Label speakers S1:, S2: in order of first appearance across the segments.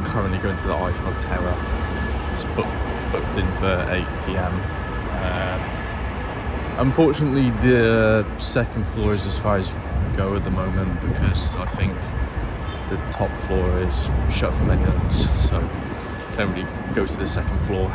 S1: Currently going to the Eiffel Tower. It's booked in for 8 p.m. Unfortunately, the second floor is as far as you can go at the moment because I think the top floor is shut for maintenance, so can't really go to the second floor.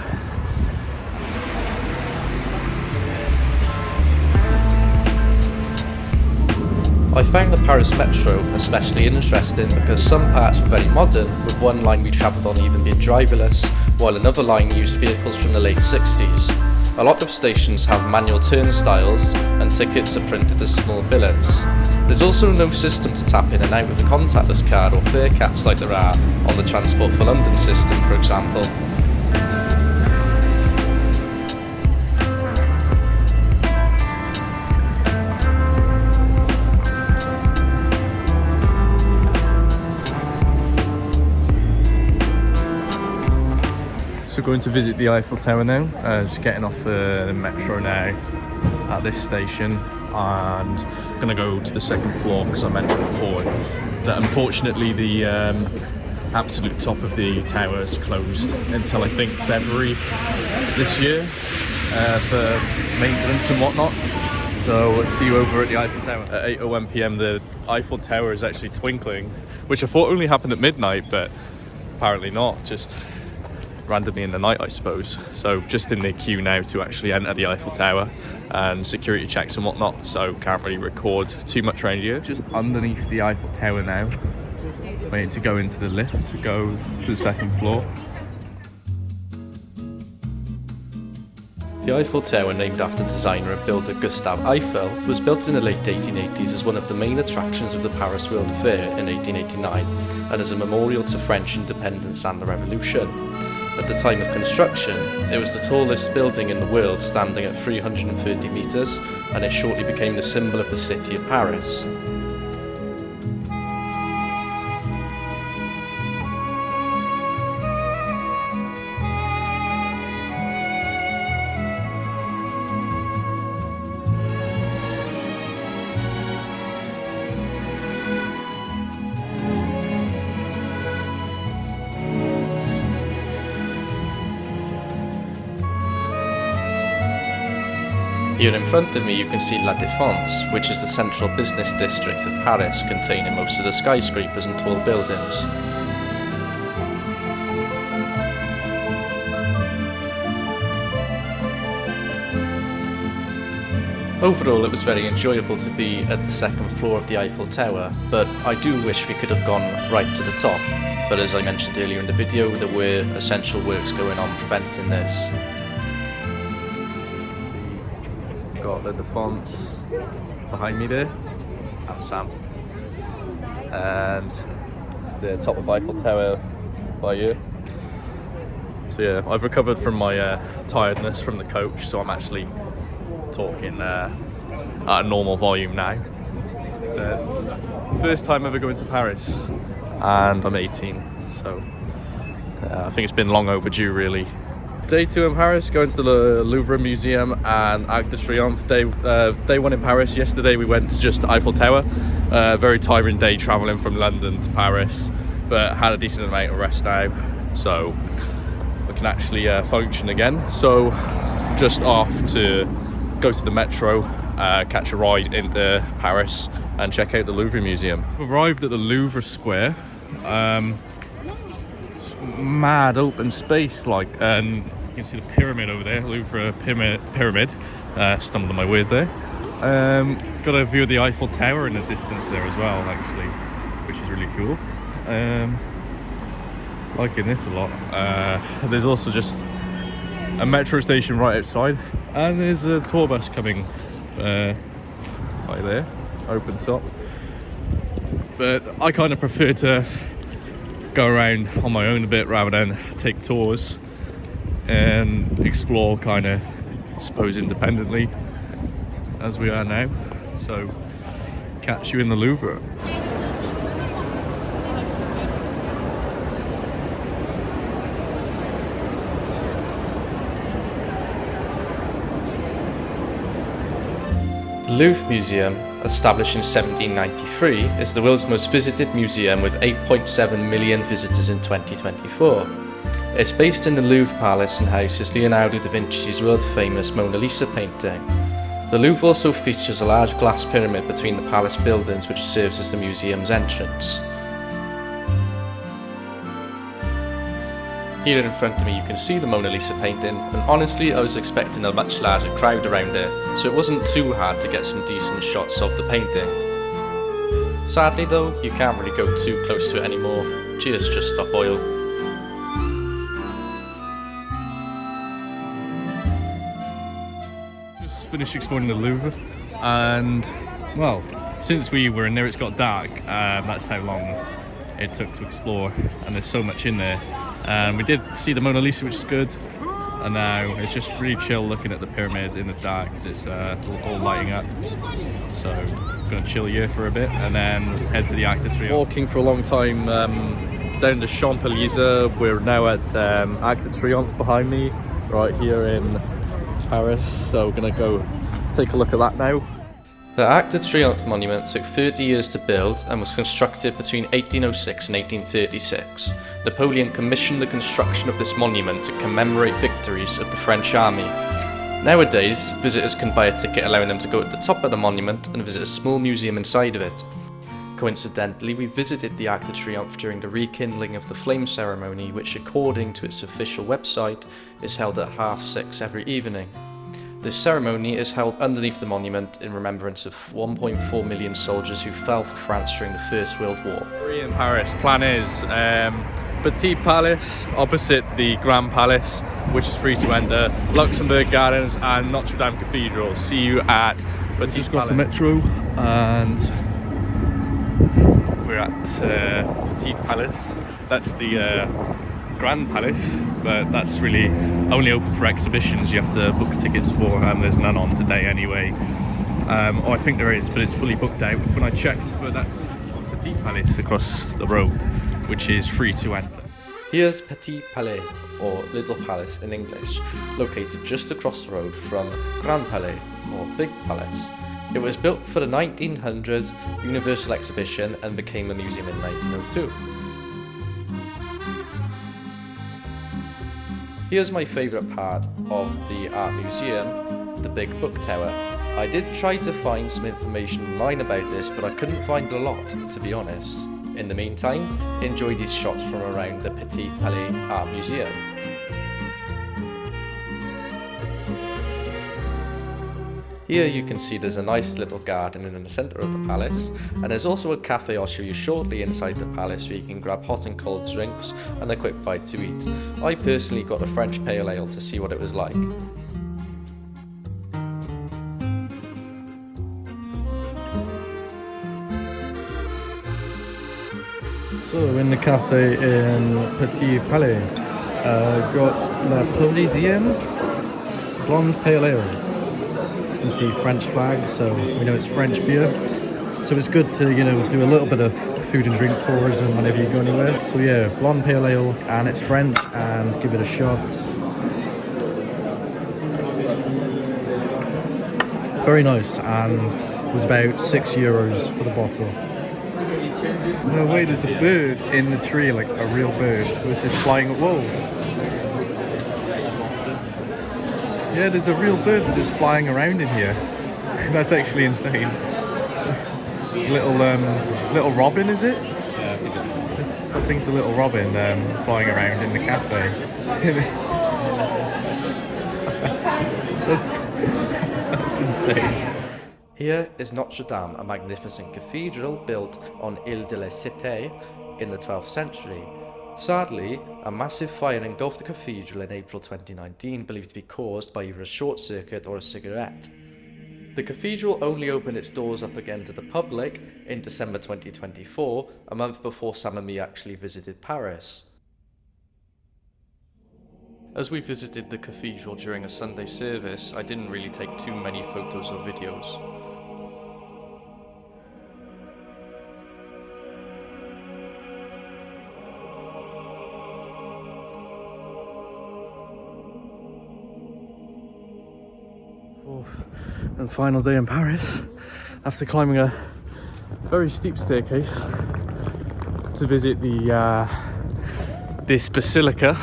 S2: I found the Paris Metro especially interesting because some parts were very modern, with one line we travelled on even being driverless, while another line used vehicles from the late 60s. A lot of stations have manual turnstiles and tickets are printed as small billets. There's also no system to tap in and out with a contactless card or fare caps like there are on the Transport for London system, for example.
S1: So going to visit the Eiffel Tower now, just getting off the metro now at this station, and I'm going to go to the second floor because I mentioned before that unfortunately the absolute top of the tower is closed until I think February this year for maintenance and whatnot. So let's see you over at the Eiffel Tower. At 8:01 p.m. the Eiffel Tower is actually twinkling, which I thought only happened at midnight, but apparently not, just randomly in the night, I suppose. So just in the queue now to actually enter the Eiffel Tower and security checks and whatnot, so can't really record too much around here. Just underneath the Eiffel Tower now, waiting to go into the lift to go to the second floor.
S2: The Eiffel Tower, named after designer and builder Gustave Eiffel, was built in the late 1880s as one of the main attractions of the Paris World Fair in 1889 and as a memorial to French independence and the Revolution. At the time of construction, it was the tallest building in the world, standing at 330 metres, and it shortly became the symbol of the city of Paris. Here in front of me you can see La Défense, which is the central business district of Paris, containing most of the skyscrapers and tall buildings. Overall, it was very enjoyable to be at the second floor of the Eiffel Tower, but I do wish we could have gone right to the top. But as I mentioned earlier in the video, there were essential works going on preventing this.
S1: Got the Défense behind me there, that's Sam, and the top of Eiffel Tower by here. So yeah, I've recovered from my tiredness from the coach, so I'm actually talking at a normal volume now. First time ever going to Paris, and I'm 18, so I think it's been long overdue really. Day 2 in Paris, going to the Louvre Museum and Arc de Triomphe. Day 1 in Paris. Yesterday we went to just Eiffel Tower. Very tiring day travelling from London to Paris, but had a decent amount of rest now, so we can actually function again. So just off to go to the metro, catch a ride into Paris and check out the Louvre Museum. We've arrived at the Louvre Square. Mad open space, like, and you can see the pyramid over there, Louvre pyramid. Stumbled on my word there. Got a view of the Eiffel Tower in the distance there as well, actually, which is really cool. Liking this a lot. There's also just a metro station right outside, and there's a tour bus coming right there. open top. But I kind of prefer to go around on my own a bit rather than take tours and explore kind of, I suppose, independently as we are now. So catch you in the Louvre.
S2: The Louvre Museum, established in 1793, is the world's most visited museum with 8.7 million visitors in 2024. It's based in the Louvre Palace and houses Leonardo da Vinci's world-famous Mona Lisa painting. The Louvre also features a large glass pyramid between the palace buildings which serves as the museum's entrance. Here in front of me you can see the Mona Lisa painting, and honestly I was expecting a much larger crowd around it, so it wasn't too hard to get some decent shots of the painting. Sadly though, you can't really go too close to it anymore. Cheers, Just Stop Oil.
S1: Just finished exploring the Louvre, and well, since we were in there it's got dark. That's how long it took to explore, and there's so much in there. We did see the Mona Lisa, which is good, and now it's just really chill looking at the pyramid in the dark because it's all lighting up. So I'm gonna chill here for a bit and then head to the Arc de Triomphe. Walking for a long time down the Champs-Élysées. We're now at Arc de Triomphe behind me, right here in Paris. So we're gonna go take a look at that now.
S2: The Arc de Triomphe monument took 30 years to build and was constructed between 1806 and 1836. Napoleon commissioned the construction of this monument to commemorate victories of the French army. Nowadays, visitors can buy a ticket allowing them to go at the top of the monument and visit a small museum inside of it. Coincidentally, we visited the Arc de Triomphe during the rekindling of the flame ceremony, which according to its official website is held at 6:30 every evening. This ceremony is held underneath the monument in remembrance of 1.4 million soldiers who fell for France during the First World War.
S1: We're in Paris. Plan is Petit Palace opposite the Grand Palace, which is free to enter, Luxembourg Gardens and Notre Dame Cathedral. See you at Petit Palace. Got the metro and we're at Petit Palace. That's the Grand Palace, but that's really only open for exhibitions. You have to book tickets for, and there's none on today anyway. Oh, I think there is, but it's fully booked out when I checked. But that's Petit Palace across the road, which is free to enter.
S2: Here's Petit Palais, or Little Palace in English, located just across the road from Grand Palais, or Big Palace. It was built for the 1900 Universal Exhibition and became a museum in 1902. Here's my favourite part of the art museum, the big book tower. I did try to find some information online about this, but I couldn't find a lot, to be honest. In the meantime, enjoy these shots from around the Petit Palais Art Museum. Here you can see there's a nice little garden in the centre of the palace, and there's also a cafe I'll show you shortly inside the palace where you can grab hot and cold drinks and a quick bite to eat. I personally got a French pale ale to see what it was like.
S1: So in the cafe in Petit Palais, got La Parisienne Blonde Pale Ale. You can see French flag, so we know it's French beer. So it's good to, do a little bit of food and drink tourism whenever you go anywhere. So yeah, blonde pale ale, and it's French, and give it a shot. Very nice, and it was about €6 for the bottle. No way, there's a bird in the tree, like a real bird. It was just flying. Whoa! Yeah, there's a real bird that's just flying around in here. That's actually insane. Little robin, is it? Yeah, I think it's a little robin flying around in the cafe. that's insane.
S2: Here is Notre Dame, a magnificent cathedral built on Ile de la Cité in the 12th century. Sadly, a massive fire engulfed the cathedral in April 2019, believed to be caused by either a short circuit or a cigarette. The cathedral only opened its doors up again to the public in December 2024, a month before Sam and me actually visited Paris. As we visited the cathedral during a Sunday service, I didn't really take too many photos or videos.
S1: Fourth and final day in Paris, after climbing a very steep staircase to visit the this basilica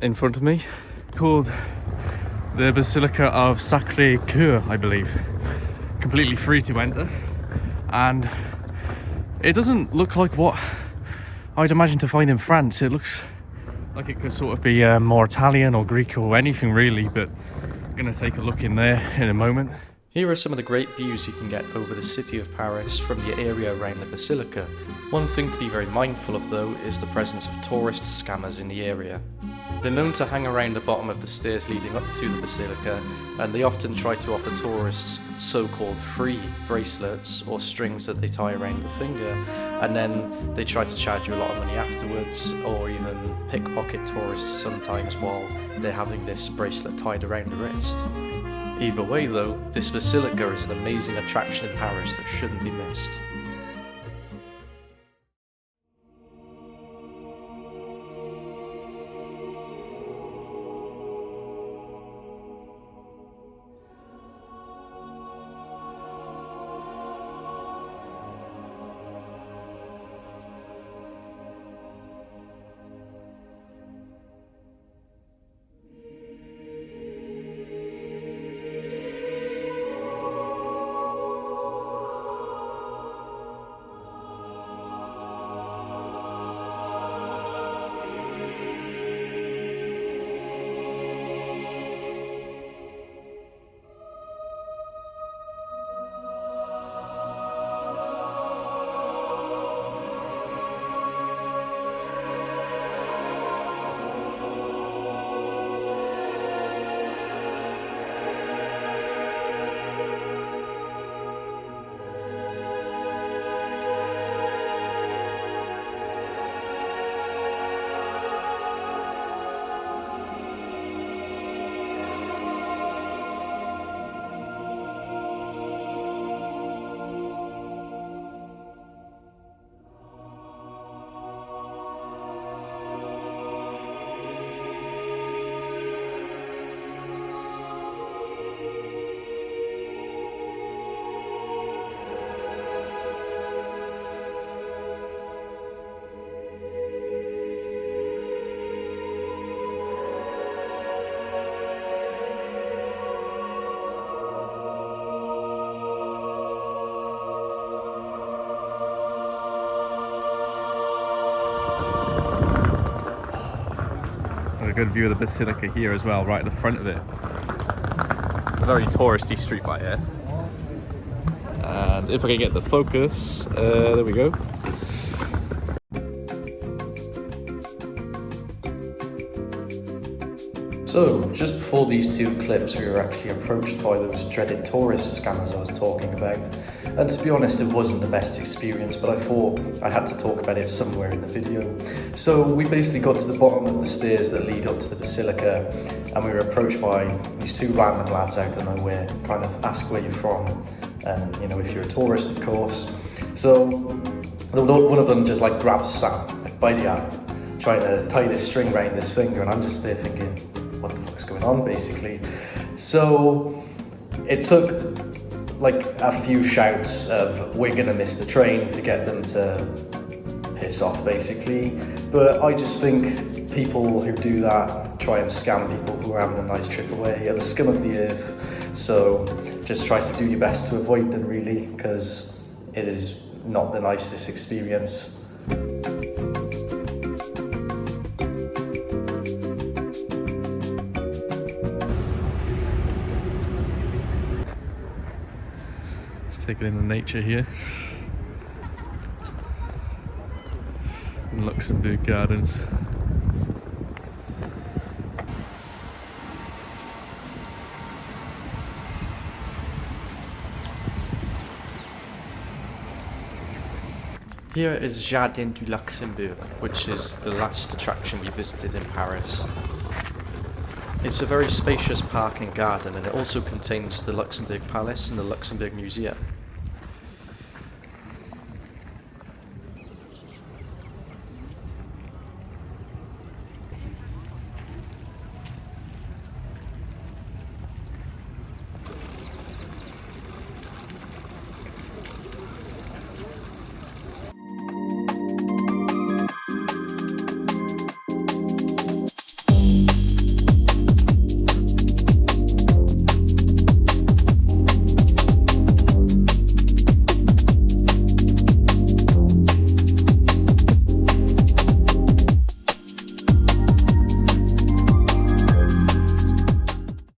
S1: in front of me, called the Basilica of Sacré-Cœur, I believe. Completely free to enter, and it doesn't look like what I'd imagine to find in France. It looks like it could sort of be more Italian or Greek or anything really, but I'm gonna take a look in there in a moment.
S2: Here are some of the great views you can get over the city of Paris from the area around the basilica. One thing to be very mindful of though is the presence of tourist scammers in the area. They're known to hang around the bottom of the stairs leading up to the basilica, and they often try to offer tourists so-called free bracelets or strings that they tie around the finger, and then they try to charge you a lot of money afterwards, or even pickpocket tourists sometimes while they're having this bracelet tied around the wrist. Either way though, this basilica is an amazing attraction in Paris that shouldn't be missed.
S1: Good view of the basilica here as well, right at the front of it. Very touristy street right here. And if I can get the focus, there we go.
S2: So, just before these two clips, we were actually approached by those dreaded tourist scammers I was talking about. And to be honest, it wasn't the best experience, but I thought I had to talk about it somewhere in the video. So we basically got to the bottom of the stairs that lead up to the basilica, and we were approached by these two random lads out of nowhere, kind of ask where you're from, and you know, if you're a tourist, of course. So one of them just like grabs Sam like by the arm, trying to tie this string around his finger, and I'm just there thinking, what the fuck's going on, basically. So it took like a few shouts of we're gonna miss the train to get them to piss off, basically. But I just think people who do that try and scam people who are having a nice trip away are the scum of the earth. So just try to do your best to avoid them, really, because it is not the nicest experience.
S1: Taking in the nature here in Luxembourg Gardens.
S2: Here is Jardin du Luxembourg, which is the last attraction we visited in Paris. It's a very spacious park and garden, and it also contains the Luxembourg Palace and the Luxembourg Museum.